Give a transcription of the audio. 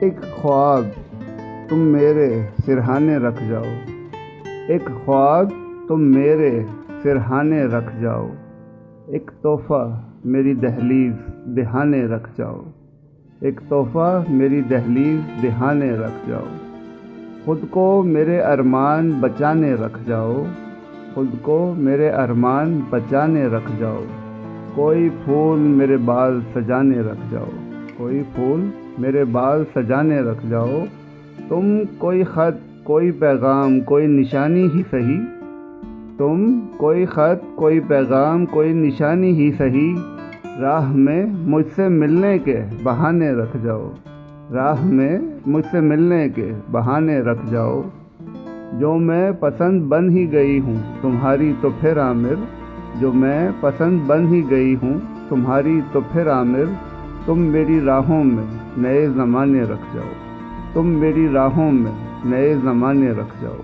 ایک خواب تم میرے سرہانے رکھ جاؤ، ایک خواب تم میرے سرہانے رکھ جاؤ، ایک تحفہ میری دہلیز دہانے رکھ جاؤ، ایک تحفہ میری دہلیز دہانے رکھ جاؤ، خود کو میرے ارمان بچانے رکھ جاؤ، خود کو میرے ارمان بچانے رکھ جاؤ، کوئی پھول میرے بال سجانے رکھ جاؤ، کوئی پھول میرے بال سجانے رکھ جاؤ، تم کوئی خط کوئی پیغام کوئی نشانی ہی سہی، تم کوئی خط کوئی پیغام کوئی نشانی ہی سہی، راہ میں مجھ سے ملنے کے بہانے رکھ جاؤ، راہ میں مجھ سے ملنے کے بہانے رکھ جاؤ، جو میں پسند بن ہی گئی ہوں تمہاری تو پھر عامر، جو میں پسند بن ہی گئی ہوں تمہاری تو پھر عامر، تم میری راہوں میں نئے زمانے رکھ جاؤ، تم میری راہوں میں نئے زمانے رکھ جاؤ۔